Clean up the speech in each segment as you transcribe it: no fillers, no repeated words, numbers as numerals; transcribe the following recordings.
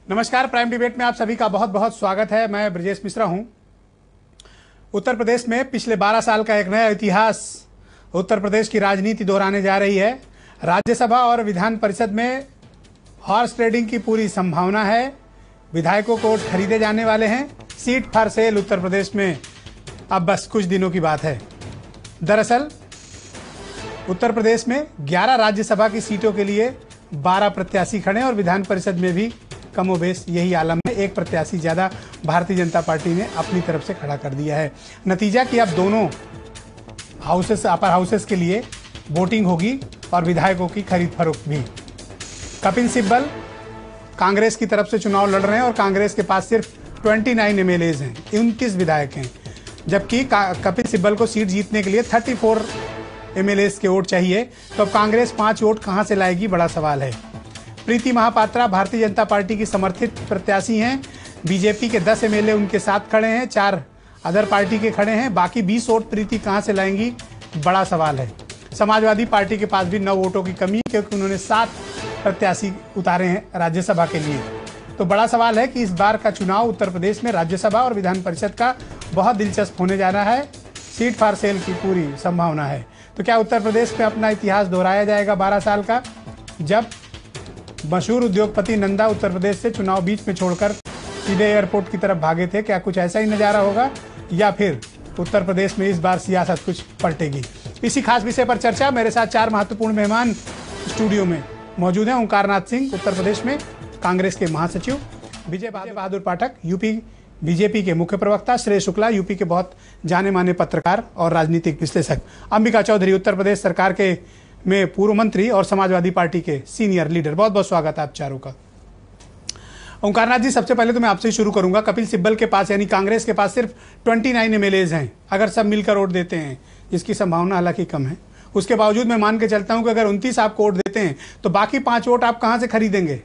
नमस्कार, prime debate में आप सभी का बहुत बहुत स्वागत है। मैं ब्रजेश मिश्रा हूं। उत्तर प्रदेश में पिछले 12 साल का एक नया इतिहास उत्तर प्रदेश की राजनीति दोहराने जा रही है। राज्यसभा और विधान परिषद में हॉर्स ट्रेडिंग की पूरी संभावना है। विधायकों को वोट खरीदे जाने वाले हैं। Seat for sale Uttar Pradesh में अब बस कुछ दिनों की बात है। दरअसल उत्तर प्रदेश में 11 राज्यसभा की सीटों के लिए 12 प्रत्याशी खड़े हैं और विधान परिषद में भी कमोबेश यही आलम है। एक प्रत्याशी ज्यादा भारतीय जनता पार्टी ने अपनी तरफ से खड़ा कर दिया है। नतीजा कि अब दोनों हाउसेस, अपर हाउसेस के लिए वोटिंग होगी और विधायकों की खरीद फरोख्त भी। कपिल सिब्बल कांग्रेस की तरफ से चुनाव लड़ रहे हैं और कांग्रेस के पास सिर्फ 29 एमएलएज हैं, 29 विधायक हैं, जबकि कपिल सिब्बल को सीट जीतने के लिए 34 एमएलएज के वोट चाहिए। तो अब कांग्रेस 5 वोट कहां से लाएगी, बड़ा सवाल है। प्रीति महापात्रा भारतीय जनता पार्टी की समर्थित प्रत्याशी हैं। बीजेपी के 10 एमएलए उनके साथ खड़े हैं, 4 अदर पार्टी के खड़े हैं। बाकी 20 वोट प्रीति कहां से लाएंगी, बड़ा सवाल है। समाजवादी पार्टी के पास भी 9 वोटों की कमी है, क्योंकि उन्होंने 7 प्रत्याशी उतारे हैं राज्यसभा के लिए। तो बड़ा सवाल है कि इस बार का चुनाव उत्तर प्रदेश में राज्यसभा और विधान परिषद का बहुत दिलचस्प होने जा रहा है। सीट फॉर सेल की पूरी संभावना है। तो क्या उत्तर प्रदेश में अपना इतिहास दोहराया जाएगा 12 साल का, जब मशहूर उद्योगपति नंदा उत्तर प्रदेश से चुनाव बीच में छोड़कर सीधे एयरपोर्ट की तरफ भागे थे? क्या कुछ ऐसा ही नजारा होगा, या फिर उत्तर प्रदेश में इस बार सियासत कुछ पलटेगी? इसी खास विषय पर चर्चा। मेरे साथ 4 महत्वपूर्ण मेहमान स्टूडियो में मौजूद हैं। ओंकारनाथ सिंह उत्तर प्रदेश में कांग्रेस के महासचिव, विजय बहादुर पाठक यूपी बीजेपी के मुख्य प्रवक्ता, श्रेय शुक्ला यूपी के बहुत जाने माने पत्रकार और राजनीतिक विश्लेषक, अंबिका चौधरी उत्तर प्रदेश सरकार के में पूर्व मंत्री और समाजवादी पार्टी के सीनियर लीडर। बहुत बहुत स्वागत है आप चारों का। ओंकारनाथ जी, सबसे पहले तो मैं आपसे ही शुरू करूंगा। कपिल सिब्बल के पास यानी कांग्रेस के पास सिर्फ 29 एमएलएज हैं, अगर सब मिलकर वोट देते हैं, जिसकी संभावना हालांकि कम है। उसके बावजूद मैं मान के चलता हूं कि अगर 29 आपको वोट देते हैं तो बाकी 5 वोट आप कहां से खरीदेंगे?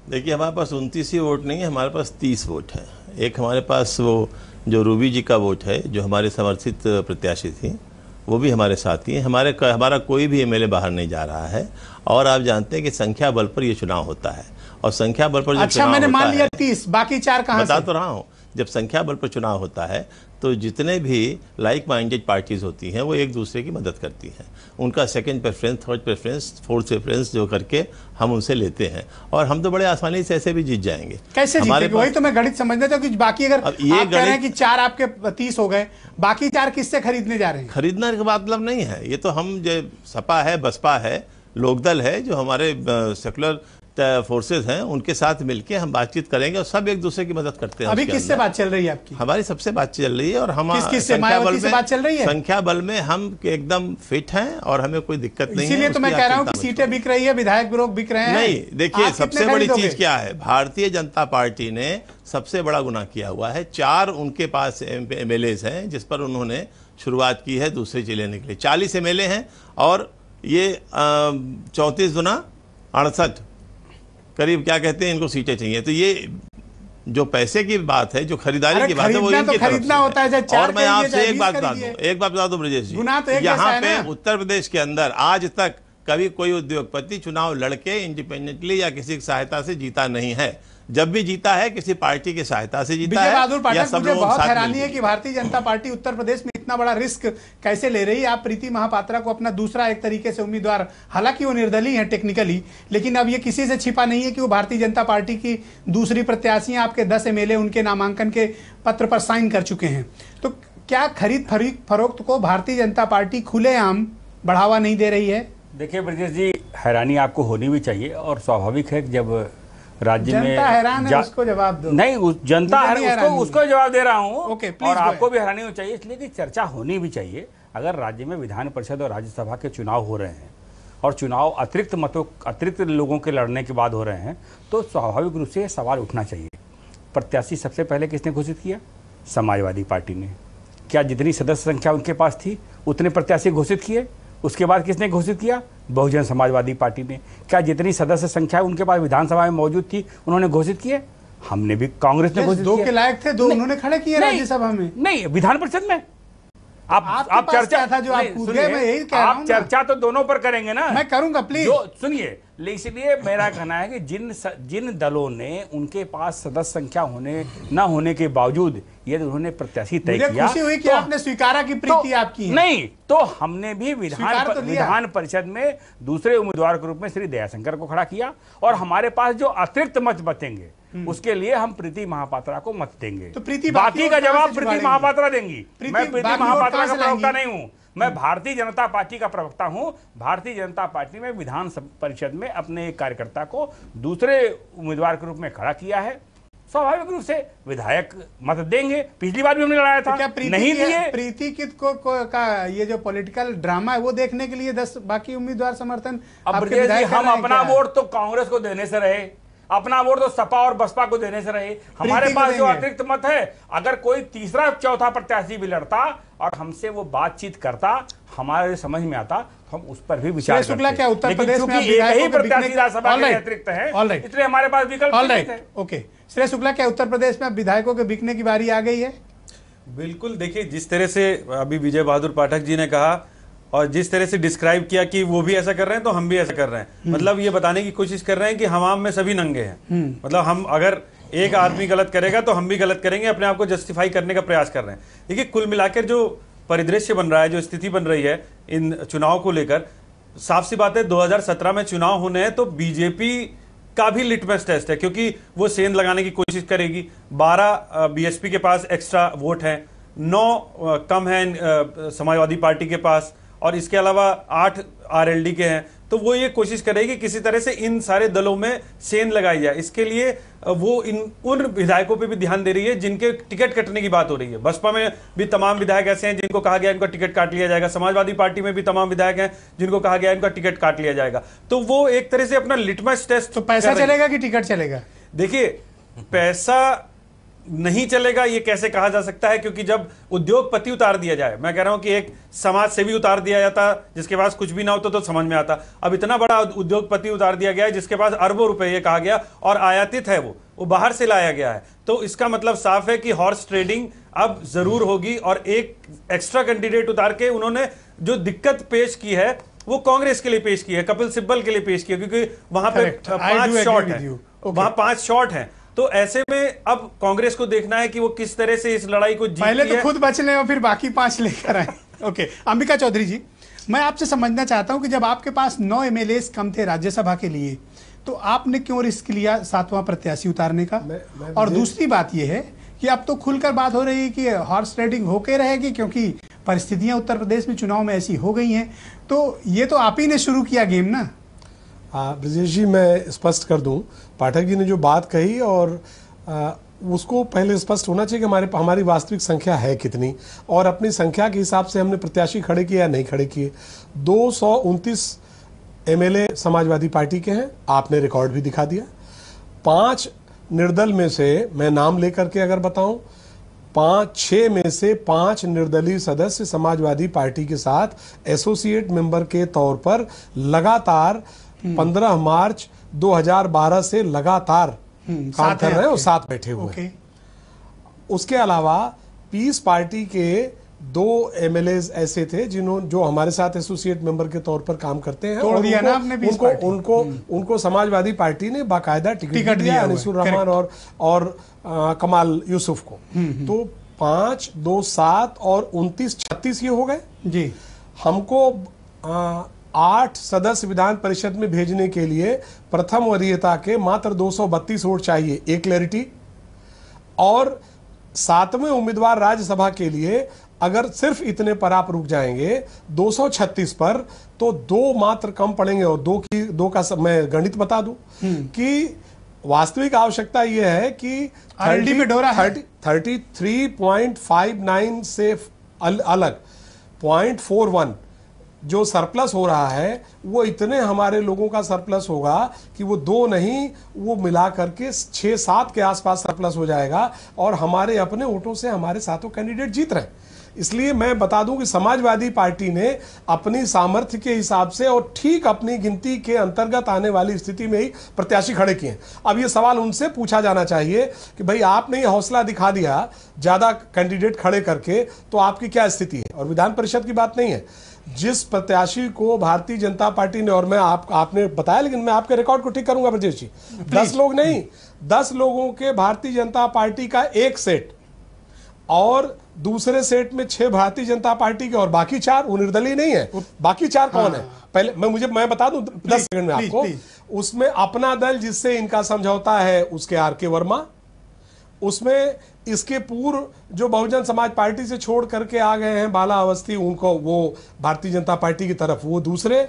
देखिए, हमारे पास 29 ही वोट नहीं है, हमारे पास 30 वोट है। एक हमारे पास वो जो रूबी जी का वोट है, जो हमारे समर्थित प्रत्याशी थी, वो भी हमारे साथ ही है। हमारा कोई भी एमएलए बाहर नहीं जा रहा है। और आप जानते हैं कि संख्या बल पर ये चुनाव होता है, और संख्या बल पर अच्छा, मैंने मान लिया 30, बाकी 4 कहां से? बता तो रहा हूँ, जब संख्या बल पर चुनाव होता है तो जितने भी लाइक माइंडेड पार्टीज होती हैं वो एक दूसरे की मदद करती हैं। उनका second preference, third preference, fourth preference जो करके हम उनसे लेते हैं, और हम तो बड़े आसानी से ऐसे भी जीत जाएंगे। कैसे जीतेंगे? वही तो मैं गणित समझना था कि बाकी अगर आप कह रहे हैं कि 4 आपके 30 हो गए, बाकी 4 किससे खरीदने जा रहे हैं? खरीदने का मतलब नहीं है। ये तो हम जो सपा है, बसपा है, लोकदल है, जो हमारे सेकुलर फोर्सेस हैं, उनके साथ मिलके हम बातचीत करेंगे और सब एक दूसरे की मदद करते हैं। अभी किससे बात चल रही है आपकी? हमारी सबसे बात चल रही है, और हम किससे मायावती से बात चल रही है? संख्या बल में हम एकदम फिट हैं और हमें कोई दिक्कत नहीं है। इसीलिए तो मैं कह रहा हूं कि सीटें बिक रही है, विधायक लोग बिक रहे हैं। नहीं, देखिए, सबसे बड़ी चीज क्या है, भारतीय जनता पार्टी ने सबसे बड़ा गुनाह किया हुआ है। 4 उनके पास एमएलएज हैं, जिस पर उन्होंने शुरुआत की है दूसरे जिले लेने के लिए। 40 एमएलए हैं, और ये 34 गुना 68 करीब, क्या कहते हैं, इनको सीटें चाहिए। तो ये जो पैसे की बात है, जो खरीदारी की बात है, वो इनकी खरीदना होता है। और मैं आपसे एक बात बता दूं ब्रजेश जी, यहाँ पे उत्तर प्रदेश के अंदर आज तक कभी कोई उद्योगपति चुनाव लड़के इंडिपेंडेंटली या किसी की सहायता से जीता नहीं है। जब भी जीता है किसी पार्टी की सहायता से जीता है। विजय बहादुर पाठक, मुझे बहुत हैरानी है कि भारतीय जनता पार्टी उत्तर प्रदेश में इतना बड़ा रिस्क कैसे ले रही है। आप प्रीति महापात्रा को अपना दूसरा एक तरीके से उम्मीदवार, हालांकि वो निर्दलीय है टेक्निकली, लेकिन अब ये किसी से छिपा नहीं है कि वो भारतीय जनता पार्टी की दूसरी प्रत्याशी हैं। आपके 10 एमएलए उनके नामांकन के पत्र पर साइन कर चुके हैं। तो क्या खरीद फरोख्त को भारतीय जनता पार्टी खुलेआम बढ़ावा नहीं दे रही है? देखिए ब्रजेश जी, हैरानी आपको होनी भी चाहिए, और स्वाभाविक है कि जब राज्य में जनता हैरान है, उसको जवाब दो। नहीं, जनता उसको जवाब दे रहा हूँ। और आपको भी हैरानी होनी चाहिए, इसलिए कि चर्चा होनी भी चाहिए। अगर राज्य में विधान परिषद और राज्यसभा के चुनाव हो रहे हैं, और चुनाव अतिरिक्त लोगों के लड़ने के बाद हो रहे हैं, तो स्वाभाविक रूप से सवाल उठना चाहिए। प्रत्याशी सबसे पहले किसने घोषित किया? समाजवादी पार्टी ने। क्या जितनी सदस्य संख्या उनके पास थी उतने प्रत्याशी घोषित किए? उसके बाद किसने घोषित किया? बहुजन समाजवादी पार्टी ने। क्या जितनी सदस्य संख्या उनके पास विधानसभा में मौजूद थी उन्होंने घोषित किए? हमने भी, कांग्रेस ने घोषित किया। 2 के लायक थे, 2 उन्होंने खड़े किए राज्यसभा में। नहीं, विधान परिषद में। आप चर्चा था जो आप कूद गए, मैं यही कह रहा हूं आप चर्चा तो दोनों पर करेंगे ना। मैं करूंगा प्लीज। जो सुनिए, इसलिए मेरा कहना है कि जिन दलों ने उनके पास सदस्य संख्या न होने के बावजूद यदि उन्होंने प्रत्याशी तय किया, खुशी हुई कि आपने स्वीकारा की प्रीति आपकी है। नहीं तो हमने भी विधान परिषद में दूसरे उम्मीदवार के रूप में श्री दयाशंकर को खड़ा किया, और हमारे पास जो अतिरिक्त मत बचेंगे उसके लिए हम प्रीति महापात्रा को मत देंगे। तो प्रीति बाकी का जवाब प्रीति महापात्रा देंगी। मैं प्रीति महापात्रा का प्रवक्ता नहीं हूं, मैं भारतीय जनता पार्टी का प्रवक्ता हूं। भारतीय जनता पार्टी में विधान परिषद में अपने एक कार्यकर्ता को दूसरे उम्मीदवार के रूप में खड़ा किया है, स्वाभाविक रूप से विधायक मत देंगे। पिछली बार भी हमने लड़ाया था, नहीं दिए। प्रीति कित को का ये जो पॉलिटिकल ड्रामा है वो देखने के लिए 10 बाकी उम्मीदवार समर्थन। अब हम अपना वोट तो कांग्रेस को देने से रहे, अपना वोट तो सपा और बसपा को देने से रहे। हमारे पास जो अतिरिक्त मत है, अगर कोई तीसरा चौथा प्रत्याशी भी लड़ता और हमसे वो बातचीत करता, हमारे समझ में आता, हम उस पर भी विचार करते। शुक्ला क्या उत्तर प्रदेश में यही प्रत्याशी राज्यसभा के अतिरिक्त है, इसलिए हमारे पास विकल्प नहीं है। ओके, श्रेय शुक्ला क्या उत्तर प्रदेश में विधायकों के बिकने की बारी आ गई है? बिल्कुल, देखिए जिस तरह से अभी विजय बहादुर पाठक जी ने कहा और जिस तरह से डिस्क्राइब किया कि वो भी ऐसा कर रहे हैं तो हम भी ऐसा कर रहे हैं, मतलब ये बताने की कोशिश कर रहे हैं कि हमाम में सभी नंगे हैं। मतलब हम अगर एक आदमी गलत करेगा तो हम भी गलत करेंगे, अपने आप को जस्टिफाई करने का प्रयास कर रहे हैं। देखिए कुल मिलाकर जो परिदृश्य बन रहा है, जो स्थिति बन रही है इन चुनाव को लेकर, साफ सी बात है 2017 में चुनाव होने हैं तो बीजेपी का भी लिटमस टेस्ट है, क्योंकि वो सेंध लगाने की कोशिश करेगी। 12 बीएसपी के पास एक्स्ट्रा वोट हैं, 9 कम है समाजवादी पार्टी के पास, और इसके अलावा 8 आरएलडी के हैं। तो वो ये कोशिश करेगी किसी तरह से इन सारे दलों में सेंध लगाई जाए। इसके लिए वो उन विधायकों पे भी ध्यान दे रही है जिनके टिकट कटने की बात हो रही है। बसपा में भी तमाम विधायक ऐसे हैं जिनको कहा गया इनका टिकट काट लिया जाएगा, समाजवादी पार्टी में भी तमाम विधायक हैं जिनको कहा गया इनका टिकट काट लिया जाएगा। तो वो एक तरह से अपना लिटमस टेस्ट। तो पैसा चलेगा कि टिकट चलेगा? देखिए, पैसा नहीं चलेगा ये कैसे कहा जा सकता है, क्योंकि जब उद्योगपति उतार दिया जाए, मैं कह रहा हूं कि एक समाज से भी उतार दिया जाता जिसके पास कुछ भी ना होता तो समझ में आता। अब इतना बड़ा उद्योगपति उतार दिया गया है जिसके पास अरबों रुपए, ये कहा गया, और आयातित है, वो बाहर से लाया गया है। तो इसका मतलब साफ है कि हॉर्स ट्रेडिंग अब जरूर होगी। और एक एक्स्ट्रा कैंडिडेट उतार के उन्होंने जो दिक्कत पेश की है वो कांग्रेस के लिए पेश की है, कपिल सिब्बल के लिए पेश की है, क्योंकि वहां पे 5 शॉट है, वहां 5 शॉट है। तो ऐसे में अब कांग्रेस को देखना है कि वो किस तरह से इस लड़ाई को जीतती है। पहले तो खुद बच लें और फिर बाकी 5 लेकर आए। ओके, अंबिका चौधरी जी, मैं आपसे समझना चाहता हूं कि जब आपके पास 9 एमएलए कम थे राज्यसभा के लिए, तो आपने क्यों रिस्क लिया 7वां प्रत्याशी उतारने का? और दूसरी बात यह है कि अब तो खुलकर बात हो रही है कि हॉर्स ट्रेडिंग होके रहेगी, क्योंकि परिस्थितियां उत्तर प्रदेश में चुनाव में ऐसी हो गई हैं। तो ये तो आप ही ने शुरू किया गेम ना? ब्रजेश जी, मैं स्पष्ट कर दूं, पाठक जी ने जो बात कही और उसको पहले स्पष्ट होना चाहिए कि हमारी वास्तविक संख्या है कितनी, और अपनी संख्या के हिसाब से हमने प्रत्याशी खड़े किए या नहीं खड़े किए। 229 एमएलए समाजवादी पार्टी के हैं, आपने रिकॉर्ड भी दिखा दिया। 5 निर्दल में से मैं नाम लेकर के अगर बताऊं, 6 में से 5 निर्दलीय सदस्य समाजवादी पार्टी के साथ एसोसिएट मेंबर के तौर पर लगातार 15 मार्च 2012 से लगातार काम कर रहे हैं और साथ बैठे हुए हैं। उसके अलावा पीस पार्टी के 2 एमएलए ऐसे थे जो हमारे साथ एसोसिएट मेंबर के तौर पर काम करते हैं, और उनको समाजवादी पार्टी ने बाकायदा टिकट दिया, अनिसुर रहमान और कमाल यूसुफ को। तो 5, 2, 7 और 29, 36 ये हो गए जी। हमको 8 सदस्य विधान परिषद में भेजने के लिए प्रथम वरीयता के मात्र 232 वोट चाहिए, एक क्लैरिटी। और 7वें उम्मीदवार राज्यसभा के लिए अगर सिर्फ इतने पर आप रुक जाएंगे 236 पर, तो 2 मात्र कम पड़ेंगे। और 2 का मैं गणित बता दूं कि वास्तविक आवश्यकता यह है कि 33.59 से अलग 0.41 जो सरप्लस हो रहा है वो इतने हमारे लोगों का सरप्लस होगा कि वो 2 नहीं, वो मिला करके 6-7 के आसपास सरप्लस हो जाएगा और हमारे अपने वोटों से हमारे साथों कैंडिडेट जीत रहे हैं। इसलिए मैं बता दूं कि समाजवादी पार्टी ने अपनी सामर्थ्य के हिसाब से और ठीक अपनी गिनती के अंतर्गत आने वाली स्थिति में ही प्रत्याशी खड़े किए। अब ये सवाल उनसे पूछा जाना चाहिए कि भाई आपने ये हौसला दिखा दिया ज्यादा कैंडिडेट खड़े करके, तो आपकी क्या स्थिति है। और विधान परिषद की बात नहीं है, जिस प्रत्याशी को भारतीय जनता पार्टी ने, और मैं आपने बताया, लेकिन मैं आपके रिकॉर्ड को ठीक करूंगा ब्रजेश जी, 10 लोग नहीं, 10 लोगों के भारतीय जनता पार्टी का एक सेट और दूसरे सेट में 6 भारतीय जनता पार्टी के और बाकी 4 वो निर्दलीय नहीं है। बाकी 4 कौन है? पहले मैं बता दूं 10 सेकंड में आपको। उसमें अपना दल जिससे इनका समझौता है उसके आर.के. वर्मा, उसमें इसके पूर्व जो बहुजन समाज पार्टी से छोड़ करके आ गए हैं बाला अवस्थी, उनको वो भारतीय जनता पार्टी की तरफ वो दूसरे,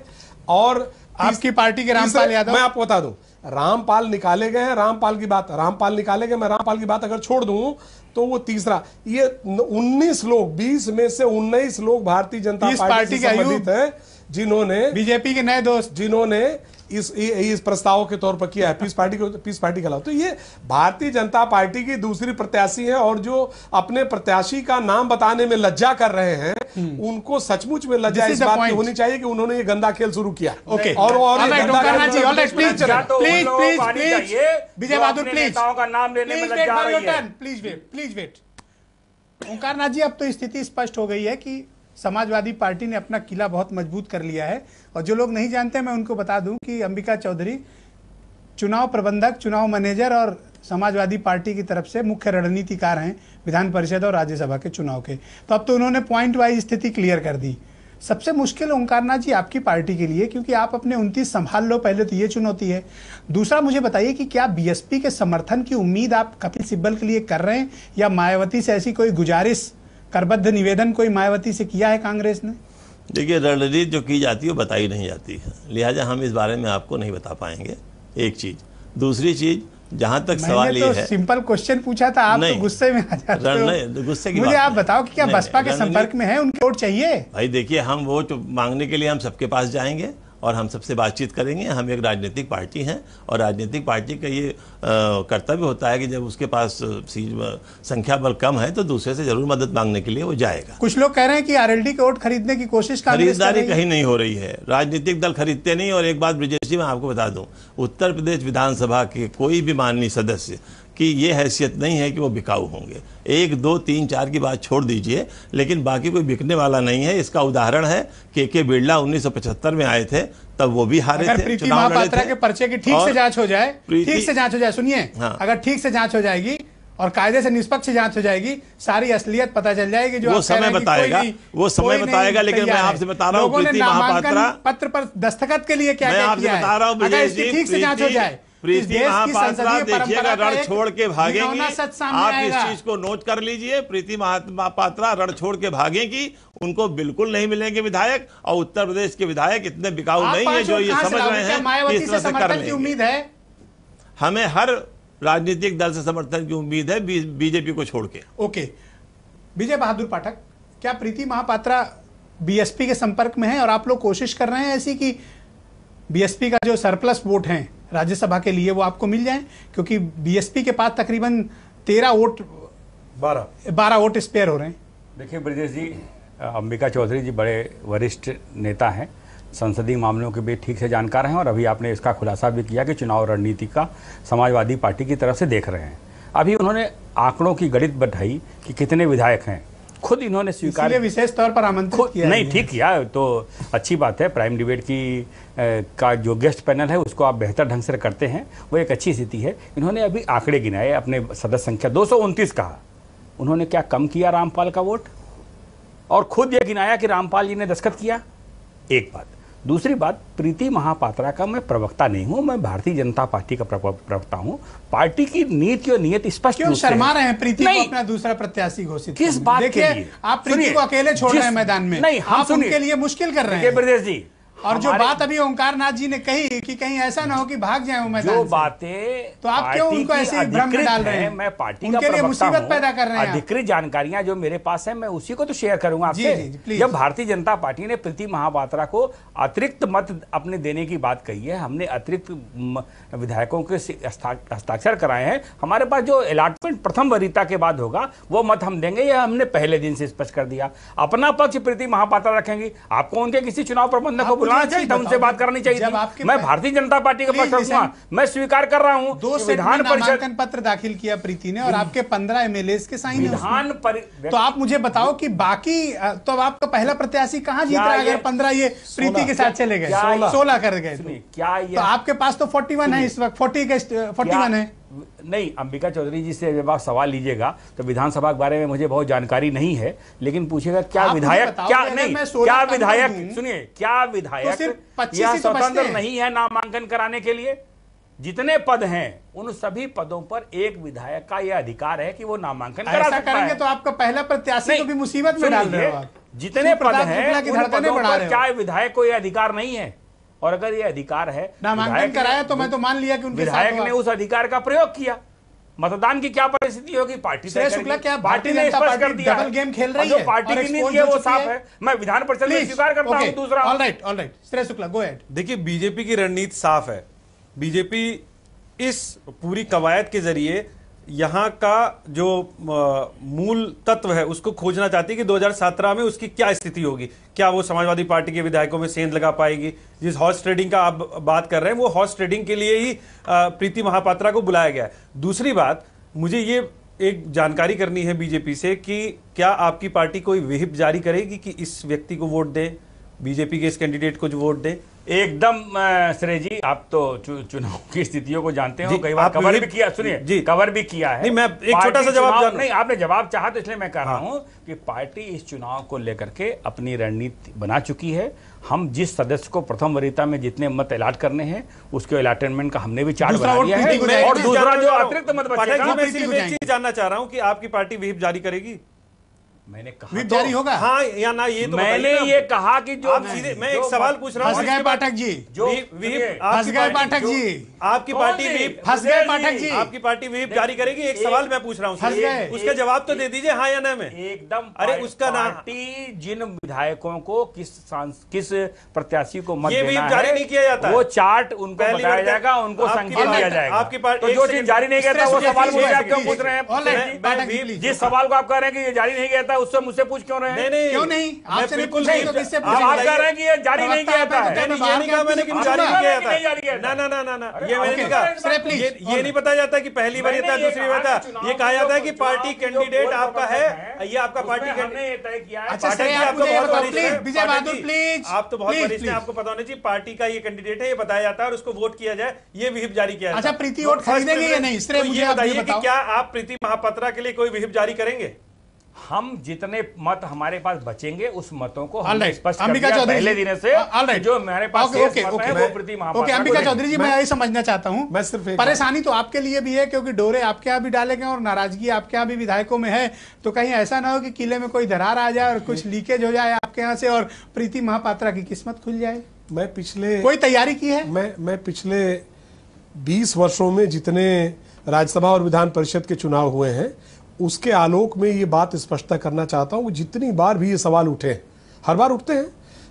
और आपकी पार्टी के रामपाल यादव। मैं आपको बता दूं, रामपाल निकाले गए हैं, रामपाल निकाले गए। मैं रामपाल की बात अगर छोड़ दूं तो वो तीसरा, ये 19 लोग, 20 में से 19 लोग भारतीय जनता पार्टी से संबंधित हैं, जिन्होंने बीजेपी के नए दोस्त, जिन्होंने इस प्रस्ताव के तौर पर किया है पीस पार्टी के अलावा। तो ये भारतीय जनता पार्टी की दूसरी प्रत्याशी है, और जो अपने प्रत्याशी का नाम बताने में लज्जा कर रहे हैं उनको सचमुच में लज्जा इस बात की होनी चाहिए कि उन्होंने ये गंदा खेल शुरू किया। ओके, और विजय बहादुर प्लीज का नाम लेने में लज्जा आ रही है। Please wait. ओंकार नाथ जी, अब तो स्थिति स्पष्ट हो गई है कि समाजवादी पार्टी ने अपना किला बहुत मजबूत कर लिया है। और जो लोग नहीं जानते, मैं उनको बता दूं कि अंबिका चौधरी चुनाव प्रबंधक, चुनाव मैनेजर और समाजवादी पार्टी की तरफ से मुख्य रणनीतिकार हैं विधान परिषद और राज्यसभा के चुनाव के। तो अब तो उन्होंने पॉइंट वाइज स्थिति क्लियर कर दी। सबसे मुश्किल ओंकार नाथ जी आपकी पार्टी के लिए, क्योंकि आप अपने 29 संभाल लो, पहले तो ये चुनौती है। दूसरा, मुझे बताइए कि क्या बीएसपी के समर्थन की उम्मीद आप कपिल सिब्बल के लिए कर रहे हैं, या मायावती से ऐसी कोई गुजारिश, करबद्ध निवेदन कोई मायावती से किया है कांग्रेस ने? देखिए, रणनीति जो की जाती है वो बताई नहीं जाती है, लिहाजा हम इस बारे में आपको नहीं बता पाएंगे, एक चीज। दूसरी चीज, जहां तक सवाल ये है, सिंपल क्वेश्चन पूछा था, आप तो गुस्से में आ जाते हो। गुस्से की मुझे आप बताओ कि क्या बसपा के संपर्क में है, उनके वोट चाहिए? भाई देखिए, हम वोट मांगने के लिए हम सबके पास जाएंगे और हम सबसे बातचीत करेंगे। हम एक राजनीतिक पार्टी हैं और राजनीतिक पार्टी का ये कर्तव्य होता है कि जब उसके पास संख्या बल कम है तो दूसरे से जरूर मदद मांगने के लिए वो जाएगा। कुछ लोग कह रहे हैं कि आरएलडी के वोट खरीदने की कोशिश, खरीदारी कहीं नहीं हो रही है, राजनीतिक दल खरीदते नहीं। और एक बात ब्रजेश जी, मैं आपको बता दूं, उत्तर प्रदेश विधानसभा के कोई भी माननीय सदस्य कि ये हैसियत नहीं है कि वो बिकाऊ होंगे। 1, 2, 3, 4 की बात छोड़ दीजिए, लेकिन बाकी कोई बिकने वाला नहीं है। इसका उदाहरण है के बिरला 1975 में आए थे, तब वो भी हारे थे, प्रीति महापात्रा के पर्चे की ठीक से जांच हो जाए, सुनिए, अगर ठीक से जांच हो जाएगी और कायदे से निष्पक्ष जांच हो जाएगी, सारी असलियत पता चल जाएगी। जो वो समय बताएगा, लेकिन मैं आपसे बता रहा हूँ, प्रीति महापात्रा पत्र पर दस्तखत के लिए क्या मैं आपसे बता रहा हूँ, ठीक से जांच हो जाए। प्रीति महापात्रा देखिएगा रण छोड़ के भागेंगी। आप इस चीज को नोट कर लीजिए, प्रीति महापात्रा रण छोड़ के भागेंगी, उनको बिल्कुल नहीं मिलेंगे विधायक। और उत्तर प्रदेश के विधायक इतने बिकाऊ नहीं है जो ये समझ रहे हैं कि इस तरह से कर लेंगे। उम्मीद है हमें हर राजनीतिक दल से समर्थन की उम्मीद है, बीजेपी को छोड़ के। ओके, विजय बहादुर पाठक, क्या प्रीति महापात्रा बीएसपी के संपर्क में है और आप लोग कोशिश कर रहे हैं ऐसी कि बीएसपी का जो सरप्लस वोट है राज्यसभा के लिए वो आपको मिल जाए? क्योंकि बीएसपी के पास तकरीबन 12 वोट स्पेयर हो रहे हैं। देखिए ब्रजेश जी, अंबिका चौधरी जी बड़े वरिष्ठ नेता हैं, संसदीय मामलों के भी ठीक से जानकार हैं, और अभी आपने इसका खुलासा भी किया कि चुनाव रणनीति का समाजवादी पार्टी की तरफ से देख रहे हैं। अभी उन्होंने आंकड़ों की गणित बढ़ाई कि कितने विधायक हैं, खुद इन्होंने स्वीकार, विशेष तौर पर आमंत्रित किया। नहीं, ठीक किया तो अच्छी बात है। प्राइम डिबेट की का जो गेस्ट पैनल है उसको आप बेहतर ढंग से करते हैं, वो एक अच्छी स्थिति है। इन्होंने अभी आंकड़े गिनाए, अपने सदस्य संख्या 229 कहा। उन्होंने क्या कम किया रामपाल का वोट? और खुद यह गिनाया कि रामपाल जी ने दस्तखत किया। एक बात। दूसरी बात, प्रीति महापात्रा का मैं प्रवक्ता नहीं हूं, मैं भारतीय जनता पार्टी का प्रवक्ता हूं। पार्टी की नीति और नियत स्पष्ट रूप से। क्यों शर्मा रहे हैं प्रीति को अपना दूसरा प्रत्याशी घोषित? किस बात के लिए? आप प्रीति को अकेले छोड़ रहे हैं मैदान में? नहीं, हम उनके लिए मुश्किल कर रहे हैं। ब्रजेश जी, और जो बात अभी ओंकार नाथ जी ने कही कि कहीं ऐसा ना हो कि भाग जाए वो मैदान जो से, बातें तो आप क्यों उनको ऐसे भ्रम में डाल रहे हैं? मैं पार्टी उनके लिए मुसीबत पैदा कर रहे हैं। अधिकृत जानकारियां जो मेरे पास है मैं उसी को तो शेयर करूंगा आपसे। जब भारतीय जनता पार्टी ने प्रीति महापात्रा को अतिरिक्त मत अपने देने की बात कही है, हमने अतिरिक्त विधायकों के हस्ताक्षर कराए हैं, हमारे पास जो अलॉटमेंट प्रथम वरीयता के बाद होगा वो मत हम देंगे, यह हमने पहले दिन से स्पष्ट कर दिया। अपना पक्ष प्रीति महापात्रा रखेंगी, आपको उनके किसी चुनाव प्रबंधक को बुलाना चाहिए था, उनसे बात करनी चाहिए थी। मैं भारतीय जनता पार्टी का पक्ष रखूंगा, मैं स्वीकार कर रहा हूं। 2 विधान परिषद पत्र दाखिल किया प्रीति ने और आपके 15 एमएलए के साइन है। तो आप मुझे बताओ कि बाकी तो आपका पहला प्रत्याशी कहां जीत रहा है अगर 15 ये प्रीति के साथ चले गए, 16 कर गए क्या ये? तो आपके पास तो 41 है इस वक्त, 41 है। नहीं, अंबिका चौधरी जी से जब आप सवाल लीजिएगा तो विधानसभा के बारे में मुझे बहुत जानकारी नहीं है, लेकिन पूछेगा क्या विधायक, क्या नहीं, क्या विधायक, सुनिए, क्या विधायक यह स्वतंत्र नहीं है नामांकन कराने के लिए? जितने पद हैं उन सभी पदों पर एक विधायक का यह अधिकार है कि वो नामांकन करा सकता है। तो आपका पहला प्रत्याशी को भी मुसीबत में डाल रहे हो आप। जितने पद हैं उन पदों पर क्या विधायक को यह अधिकार नहीं है? और अगर ये अधिकार है, नामांकन कराया तो मैं तो मान लिया कि उनके विधायक ने उस अधिकार का प्रयोग किया। मतदान की क्या परिस्थिति होगी पार्टी से? शुक्ला, क्या पार्टी ने स्पष्ट कर दिया डबल गेम खेल रही है? जो पार्टी की नीति है वो साफ है, मैं विधान परिषद में स्वीकार करता हूं। दूसरा, ऑलराइट श्रेय शुक्ला, गो अहेड। देखिए, बीजेपी की रणनीति साफ है। बीजेपी इस पूरी कवायद के जरिए यहाँ का जो मूल तत्व है उसको खोजना चाहती है कि 2017 में उसकी क्या स्थिति होगी। क्या वो समाजवादी पार्टी के विधायकों में सेंध लगा पाएगी? जिस हॉर्स ट्रेडिंग का आप बात कर रहे हैं वो हॉर्स ट्रेडिंग के लिए ही प्रीति महापात्रा को बुलाया गया है। दूसरी बात, मुझे ये एक जानकारी करनी है बीजेपी से कि क्या आपकी पार्टी कोई व्हिप जारी करेगी कि इस व्यक्ति को वोट दें, बीजेपी के इस कैंडिडेट को जो वोट दें? एकदम श्रेय जी, आप तो चुनाव की स्थितियों को जानते हो, कई बार कवर भी किया, सुनिए, कवर भी किया है। नहीं, मैं एक छोटा सा जवाब नहीं, आपने जवाब चाहा तो इसलिए मैं कह रहा हूं कि पार्टी इस चुनाव को लेकर के अपनी रणनीति बना चुकी है। हम जिस सदस्य को प्रथम वरीयता में जितने मत अलॉट करने हैं उसके अलॉटमेंट का हमने भी चार्ट बना दिया है, और दूसरा जो अतिरिक्त मत बचेगा, मैं सिर्फ एक चीज जानना चाह रहा हूं कि आपकी पार्टी व्हिप जारी करेगी? मैंने कहा तो, जारी होगा, हाँ या ना, ये तो मैंने ये कहा कि जो सीधे मैं एक सवाल पूछ रहा हूँ। फंस गए पाठक जी, फंस गए पाठक जी, आपकी पार्टी व्हिप, फंस गए पाठक जी, आपकी पार्टी व्हिप जारी करेगी? एक सवाल मैं पूछ रहा हूँ, उसका जवाब तो दे दीजिए हाँ या ना में। एकदम, अरे उसका नाम, पार्टी जिन विधायकों को किस प्रत्याशी को मत ये देना जारी नहीं किया जाता, वो चार्ट उनको बताया जाएगा, उनको संकेत दिया जाएगा। आपकी पार्टी जो चीज जारी नहीं किया वो सवाल मुझे आप क्यों पूछ रहे हैं? जिस सवाल को आप कह रहे हैं कि ये जारी नहीं किया था उससे मुझसे पूछ क्यों रहे हैं? नहीं, क्यों नहीं? आपसे बिल्कुल नहीं, तो किससे आप कह रहे हैं कि ये जारी नहीं किया था? ये नहीं कहा मैंने कि जारी नहीं किया था। ना, ये मैंने नहीं कहा। ये नहीं बताया जाता कि पहली वरीयता, दूसरी वरीयता। ये कहा जाता है कि पार्टी कैंडिडेट आपका है, ये आपका पार्टी कैंडिडेट तय किया है। अच्छा, आप तो बहुत वरिष्ठ हैं, विजय बहादुर प्लीज, आप तो बहुत वरिष्ठ हैं, आपको पता होना चाहिए पार्टी का ये कैंडिडेट है, ये बताया जाता है और उसको वोट किया जाए, ये व्हिप जारी किया। अच्छा, प्रीति वोट खरीदेंगे या नहीं? तो ये बताइए कि क्या आप प्रीति महापात्रा के लिए कोई व्हिप जारी करेंगे? हम जितने मत हमारे पास बचेंगे उस मतों को हम स्पष्ट कर दिया पहले दिन से, जो हमारे पास मत है वो प्रीति महापात्रा। अंबिका चौधरी जी, मैं यही समझना चाहता हूं, मैं सिर्फ परेशानी तो आपके लिए भी है क्योंकि डोरे आपके यहाँ भी डाले गए और नाराजगी आपके यहाँ भी विधायकों में है, तो कहीं ऐसा ना हो कि किले में कोई दरार आ जाए और कुछ लीकेज हो जाए आपके यहाँ से और प्रीति महापात्रा की किस्मत खुल जाए। मैं पिछले कोई तैयारी की है? मैं पिछले 20 वर्षों में जितने राज्यसभा और विधान परिषद के चुनाव हुए हैं उसके आलोक में ये बात स्पष्टता करना चाहता हूं कि जितनी बार भी ये सवाल उठे हैं, हर बार उठते हैं,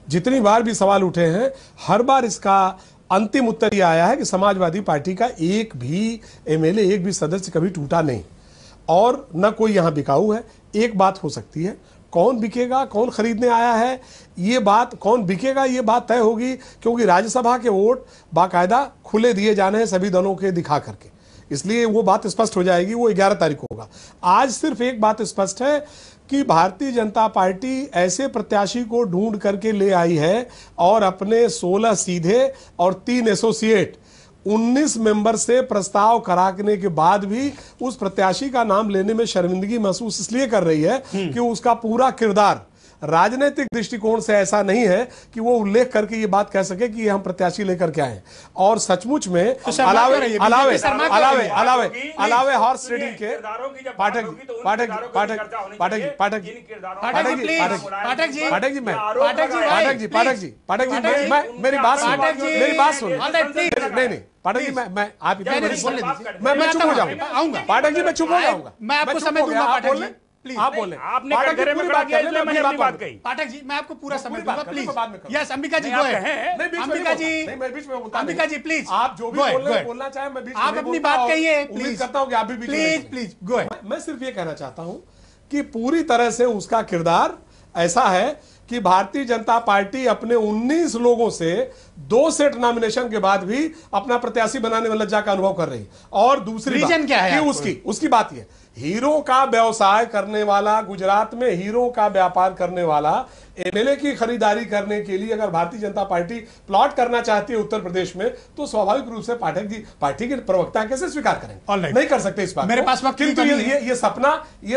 जितनी बार भी सवाल उठे हैं हर बार इसका अंतिम उत्तर ये आया है कि समाजवादी पार्टी का एक भी एमएलए, एक भी सदस्य कभी टूटा नहीं और न कोई यहां बिकाऊ है। एक बात हो सकती है, कौन बिकेगा, कौन खरीदने आया है, ये बात कौन बिकेगा ये बात तय होगी क्योंकि राज्यसभा के वोट बाकायदा खुले दिए जाने हैं सभी दलों के दिखा करके, इसलिए वो बात स्पष्ट हो जाएगी, वो 11 तारीख को होगा। आज सिर्फ एक बात स्पष्ट है कि भारतीय जनता पार्टी ऐसे प्रत्याशी को ढूंढ करके ले आई है और अपने 16 सीधे और 3 एसोसिएट 19 मेंबर से प्रस्ताव कराने के बाद भी उस प्रत्याशी का नाम लेने में शर्मिंदगी महसूस इसलिए कर रही है कि उसका पूरा किरदार राजनीतिक दृष्टिकोण से ऐसा नहीं है कि वो उल्लेख करके ये बात कह सके कि हम प्रत्याशी लेकर के आए। और सचमुच में अलावे हॉर्स ट्रेडिंग के पाठक जी मेरी बात सुन। नहीं पाठक जी, मैं आप मैं चुप हो जाऊंगा। पाठक जी मैं चुप हो जाऊंगा। मैं आपको समय दूंगा पाठक जी, प्लीज। आप बोले आपने कटघरे में खड़ा किया इसलिए मैंने अपनी बात कही। पाठक जी मैं आपको पूरा समय दूंगा, please. Yes Ambika ji go ahead. Ambika ji please, आप जो भी बोलना चाहे मैं बीच में आप अपनी बात कहिए, प्लीज करता हूं कि आप भी प्लीज गो अहेड। मैं सिर्फ ये कहना चाहता हूं कि पूरी तरह से उसका किरदार ऐसा है कि भारतीय जनता पार्टी अपने 19 लोगों से 2 सेट नॉमिनेशन के बाद भी अपना प्रत्याशी बनाने में लज्जा का अनुभव कर रही। और दूसरी रीजन क्या है उसकी बात यह, हीरो का व्यवसाय करने वाला, गुजरात में हीरो का व्यापार करने वाला एमएलए की खरीदारी करने के लिए अगर भारतीय जनता पार्टी प्लॉट करना चाहती है उत्तर प्रदेश में, तो स्वाभाविक रूप से पाठक जी पार्टी के प्रवक्ता कैसे स्वीकार करेंगे? नहीं कर सकते इस बात। मेरे पास वक्त किंतु ये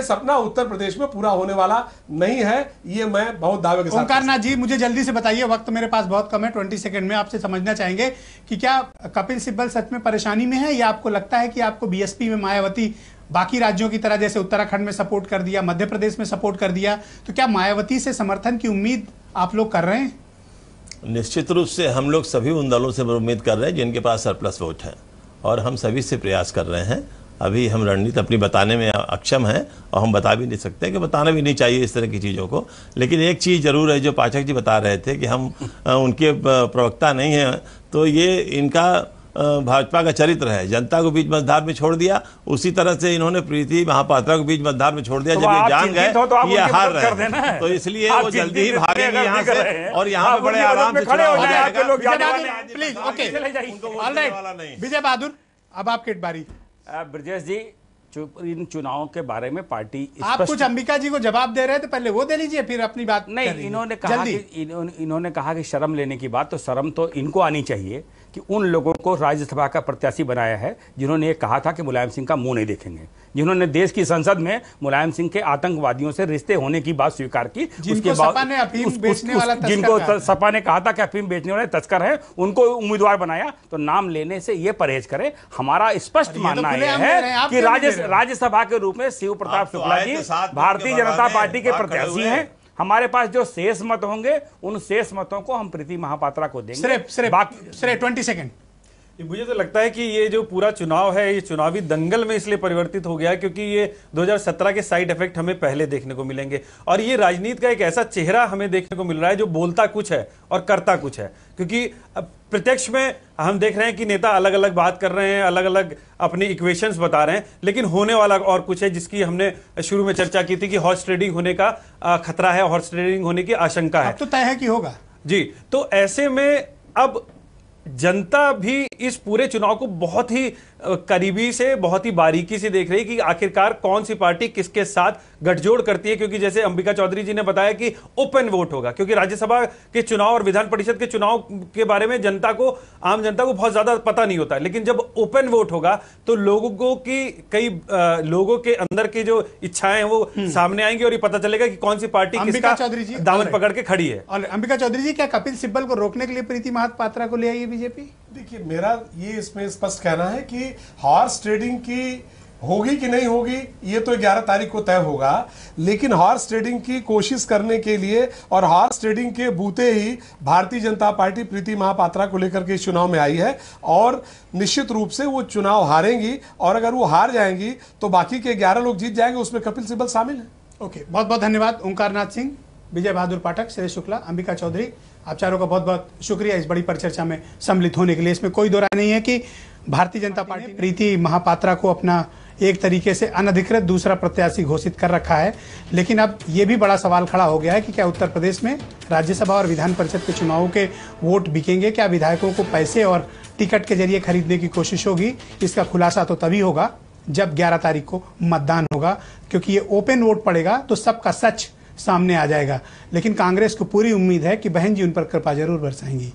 सपना उत्तर प्रदेश में पूरा होने वाला नहीं है, ये मैं बहुत दावे के साथ। ओंकारनाथ जी मुझे जल्दी से बताइए, वक्त मेरे पास बहुत कम है, 20 सेकंड में आपसे समझना चाहेंगे कि क्या कपिल सिब्बल सच में परेशानी में है, या आपको लगता है कि आपको बीएसपी में मायावती बाकी राज्यों की तरह जैसे उत्तराखंड में सपोर्ट कर दिया, मध्य प्रदेश में सपोर्ट कर दिया, तो क्या मायावती से समर्थन की उम्मीद आप लोग कर रहे हैं? निश्चित रूप से हम लोग सभी उन दलों से उम्मीद कर रहे हैं जिनके पास सरप्लस वोट है, और हम सभी से प्रयास कर रहे हैं। अभी हम रणनीति अपनी बताने में अक्षम हैं और हम बता भी नहीं सकते, कि बताना भी नहीं चाहिए इस तरह की चीज़ों को। लेकिन एक चीज़ जरूर है जो पाठक जी बता रहे थे कि हम उनके प्रवक्ता नहीं हैं, तो ये इनका भाजपा का चरित्र है। जनता को बीच मझधार में छोड़ दिया, उसी तरह से इन्होंने प्रीति महापात्रा को बीच मझधार में छोड़ दिया। जब ये जान गए ये हार रहे हैं, तो इसलिए वो जल्दी ही भागेंगे यहाँ से, और यहाँ पे बड़े आराम से चुनाव हो जाएगा। Please okay, alright Vijay Bahadur, अब आपकी बारी। ब्रजेश जी, इन चुनावों के बारे में पार्टी आप कुछ अंबिका जी को जवाब दे रहे थे, पहले वो दे लीजिए फिर अपनी बात। नहीं, इन्होंने कहा कि शर्म लेने की बात, तो शर्म तो इनको आनी चाहिए कि उन लोगों को राज्यसभा का प्रत्याशी बनाया है जिन्होंने ये कहा था कि मुलायम सिंह का मुंह नहीं देखेंगे, जिन्होंने देश की संसद में मुलायम सिंह के आतंकवादियों से रिश्ते होने की बात स्वीकार की। उसके बाद जिनको सपा ने कहा था कि अफीम बेचने वाले तस्कर हैं, उनको उम्मीदवार बनाया। तो नाम लेने से ये परहेज करें। हमारा स्पष्ट मानना यह है कि राज्यसभा के रूप में शिव प्रताप शुक्ला जी भारतीय जनता पार्टी के प्रत्याशी हैं। हमारे पास जो शेष मत होंगे, उन शेष मतों को हम प्रीति महापात्रा को देंगे। सिर्फ 20 सेकंड। मुझे तो लगता है कि ये जो पूरा चुनाव है, ये चुनावी दंगल में इसलिए परिवर्तित हो गया है क्योंकि ये 2017 के साइड इफेक्ट हमें पहले देखने को मिलेंगे, और ये राजनीति का एक ऐसा चेहरा हमें देखने को मिल रहा है जो बोलता कुछ है और करता कुछ है। क्योंकि प्रत्यक्ष में हम देख रहे हैं कि नेता अलग अलग बात कर रहे हैं, अलग अलग अपनी इक्वेशंस बता रहे हैं, लेकिन होने वाला और कुछ है, जिसकी हमने शुरू में चर्चा की थी कि हॉर्स ट्रेडिंग होने का खतरा है, हॉर्स ट्रेडिंग होने की आशंका है। अब तो तय है कि होगा जी। तो ऐसे में अब जनता भी इस पूरे चुनाव को बहुत ही करीबी से, बहुत ही बारीकी से देख रही है कि आखिरकार कौन सी पार्टी किसके साथ गठजोड़ करती है। क्योंकि जैसे अंबिका चौधरी जी ने बताया कि ओपन वोट होगा, क्योंकि राज्यसभा के चुनाव और विधान परिषद के चुनाव के बारे में आम जनता को बहुत ज्यादा पता नहीं होता, लेकिन जब ओपन वोट होगा तो लोगों की कई लोगों के अंदर की जो इच्छाएं हैं वो सामने आएंगी, और ये पता चलेगा कि कौन सी पार्टी किसका दामन पकड़ के खड़ी है। अंबिका चौधरी जी, क्या कपिल सिब्बल को रोकने के लिए प्रीति महापात्रा को ले आई है बीजेपी? देखिए, मेरा ये इसमें स्पष्ट कहना है कि हॉर्स ट्रेडिंग की होगी कि नहीं होगी ये तो 11 तारीख को तय होगा, लेकिन हॉर्स ट्रेडिंग की कोशिश करने के लिए और हॉर्स ट्रेडिंग के बूते ही भारतीय जनता पार्टी प्रीति महापात्रा को लेकर के इस चुनाव में आई है, और निश्चित रूप से वो चुनाव हारेंगी, और अगर वो हार जाएंगी तो बाकी के 11 लोग जीत जाएंगे, उसमें कपिल सिब्बल शामिल है। ओके, बहुत बहुत धन्यवाद ओंकारनाथ सिंह, विजय बहादुर पाठक, श्रेयस शुक्ला, अंबिका चौधरी, आप चारों का बहुत बहुत शुक्रिया इस बड़ी परिचर्चा में सम्मिलित होने के लिए। इसमें कोई दो राय नहीं है कि भारतीय जनता पार्टी ने प्रीति महापात्रा को अपना एक तरीके से अनधिकृत दूसरा प्रत्याशी घोषित कर रखा है, लेकिन अब ये भी बड़ा सवाल खड़ा हो गया है कि क्या उत्तर प्रदेश में राज्यसभा और विधान परिषद के चुनावों के वोट बिकेंगे? क्या विधायकों को पैसे और टिकट के जरिए खरीदने की कोशिश होगी? इसका खुलासा तो तभी होगा जब 11 तारीख को मतदान होगा, क्योंकि ये ओपन वोट पड़ेगा तो सबका सच सामने आ जाएगा। लेकिन कांग्रेस को पूरी उम्मीद है कि बहन जी उन पर कृपा जरूर बरसाएंगी।